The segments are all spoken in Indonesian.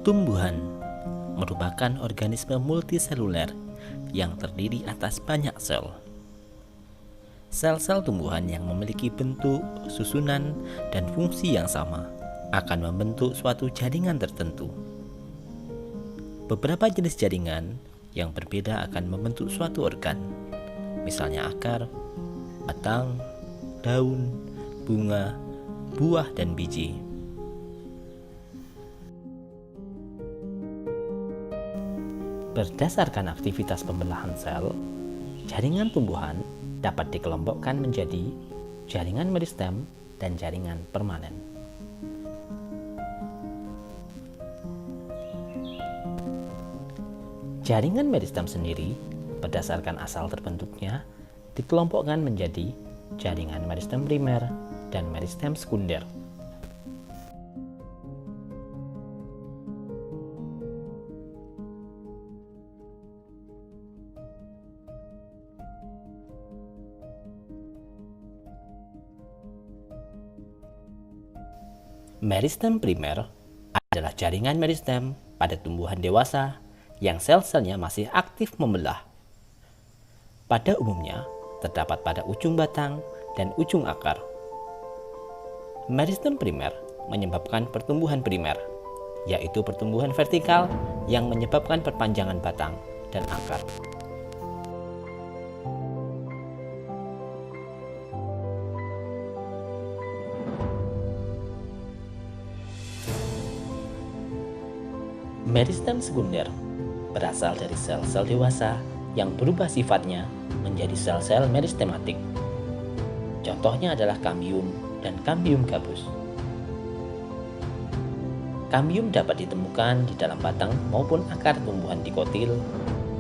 Tumbuhan merupakan organisme multiseluler yang terdiri atas banyak sel. Sel-sel tumbuhan yang memiliki bentuk, susunan, dan fungsi yang sama akan membentuk suatu jaringan tertentu. Beberapa jenis jaringan yang berbeda akan membentuk suatu organ, misalnya akar, batang, daun, bunga, buah, dan biji. Berdasarkan aktivitas pembelahan sel, jaringan tumbuhan dapat dikelompokkan menjadi jaringan meristem dan jaringan permanen. Jaringan meristem sendiri, berdasarkan asal terbentuknya, dikelompokkan menjadi jaringan meristem primer dan meristem sekunder. Meristem primer adalah jaringan meristem pada tumbuhan dewasa yang sel-selnya masih aktif membelah. Pada umumnya, terdapat pada ujung batang dan ujung akar. Meristem primer menyebabkan pertumbuhan primer, yaitu pertumbuhan vertikal yang menyebabkan perpanjangan batang dan akar. Meristem sekunder berasal dari sel-sel dewasa yang berubah sifatnya menjadi sel-sel meristematik. Contohnya adalah kambium dan kambium gabus. Kambium dapat ditemukan di dalam batang maupun akar tumbuhan dikotil,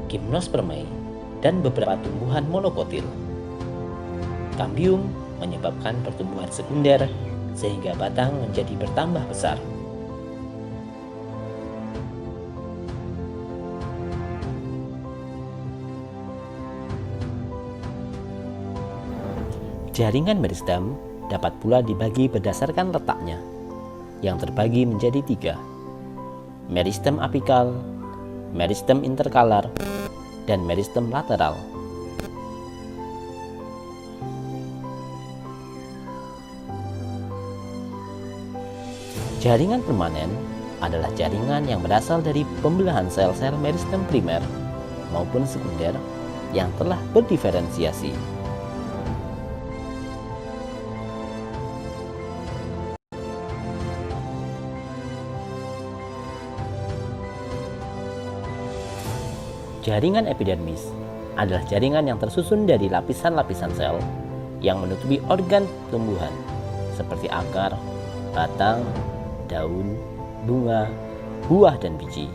gimnospermae, dan beberapa tumbuhan monokotil. Kambium menyebabkan pertumbuhan sekunder sehingga batang menjadi bertambah besar. Jaringan meristem dapat pula dibagi berdasarkan letaknya, yang terbagi menjadi 3: meristem apikal, meristem interkalar, dan meristem lateral. Jaringan permanen adalah jaringan yang berasal dari pembelahan sel-sel meristem primer maupun sekunder yang telah berdiferensiasi. Jaringan epidermis adalah jaringan yang tersusun dari lapisan-lapisan sel yang menutupi organ tumbuhan seperti akar, batang, daun, bunga, buah, dan biji.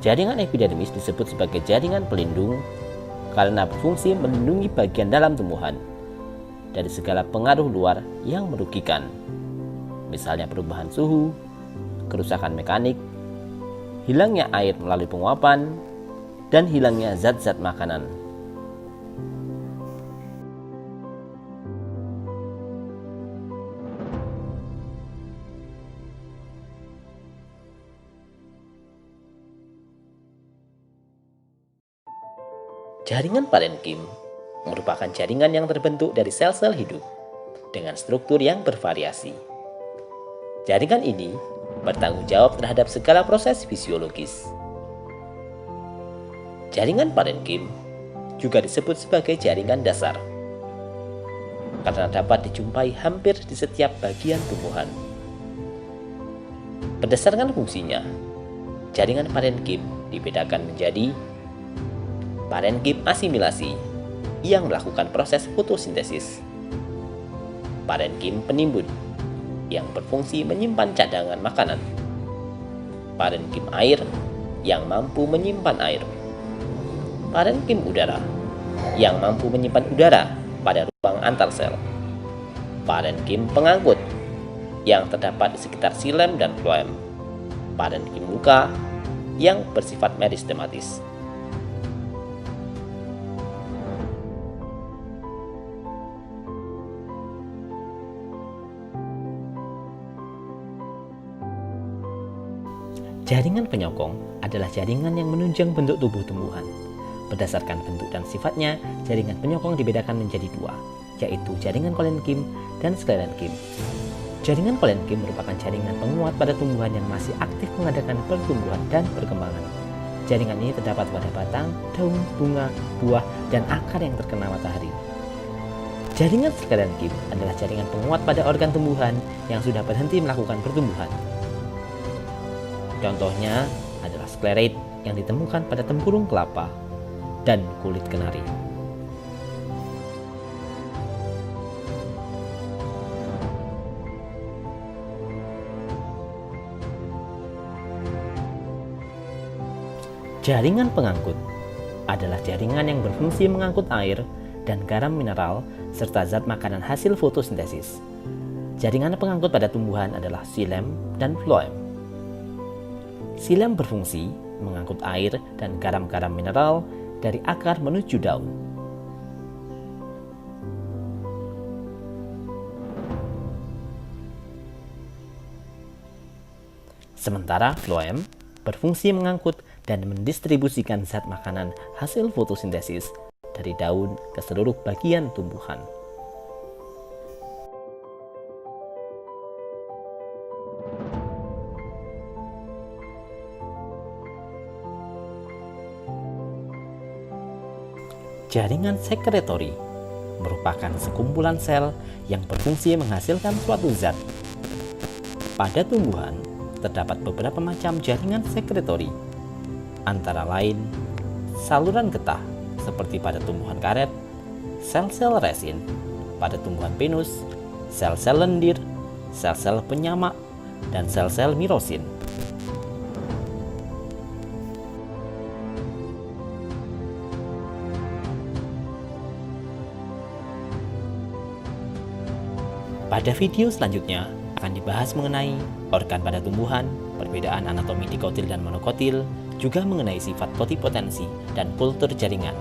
Jaringan epidermis disebut sebagai jaringan pelindung karena berfungsi melindungi bagian dalam tumbuhan dari segala pengaruh luar yang merugikan, misalnya perubahan suhu, kerusakan mekanik, hilangnya air melalui penguapan, dan hilangnya zat-zat makanan. Jaringan parenkim merupakan jaringan yang terbentuk dari sel-sel hidup dengan struktur yang bervariasi. Jaringan ini bertanggung jawab terhadap segala proses fisiologis. Jaringan parenkim juga disebut sebagai jaringan dasar karena dapat dijumpai hampir di setiap bagian tumbuhan. Berdasarkan fungsinya, jaringan parenkim dibedakan menjadi parenkim asimilasi yang melakukan proses fotosintesis, parenkim penimbun yang berfungsi menyimpan cadangan makanan, parenkim air yang mampu menyimpan air, parenkim udara yang mampu menyimpan udara pada ruang antar sel, parenkim pengangkut yang terdapat di sekitar xilem dan floem, parenkim luka yang bersifat meristematis. Jaringan penyokong adalah jaringan yang menunjang bentuk tubuh tumbuhan. Berdasarkan bentuk dan sifatnya, jaringan penyokong dibedakan menjadi dua, yaitu jaringan kolenkim dan sklerenkim. Jaringan kolenkim merupakan jaringan penguat pada tumbuhan yang masih aktif mengadakan pertumbuhan dan perkembangan. Jaringan ini terdapat pada batang, daun, bunga, buah, dan akar yang terkena matahari. Jaringan sklerenkim adalah jaringan penguat pada organ tumbuhan yang sudah berhenti melakukan pertumbuhan. Contohnya adalah sklerit yang ditemukan pada tempurung kelapa dan kulit kenari. Jaringan pengangkut adalah jaringan yang berfungsi mengangkut air dan garam mineral serta zat makanan hasil fotosintesis. Jaringan pengangkut pada tumbuhan adalah xilem dan phloem. Xilem berfungsi mengangkut air dan garam-garam mineral dari akar menuju daun. Sementara phloem berfungsi mengangkut dan mendistribusikan zat makanan hasil fotosintesis dari daun ke seluruh bagian tumbuhan. Jaringan sekretori merupakan sekumpulan sel yang berfungsi menghasilkan suatu zat. Pada tumbuhan, terdapat beberapa macam jaringan sekretori, antara lain saluran getah seperti pada tumbuhan karet, sel-sel resin pada tumbuhan pinus, sel-sel lendir, sel-sel penyamak, dan sel-sel mirosin. Pada video selanjutnya akan dibahas mengenai organ pada tumbuhan, perbedaan anatomi dikotil dan monokotil, juga mengenai sifat totipotensi dan kultur jaringan.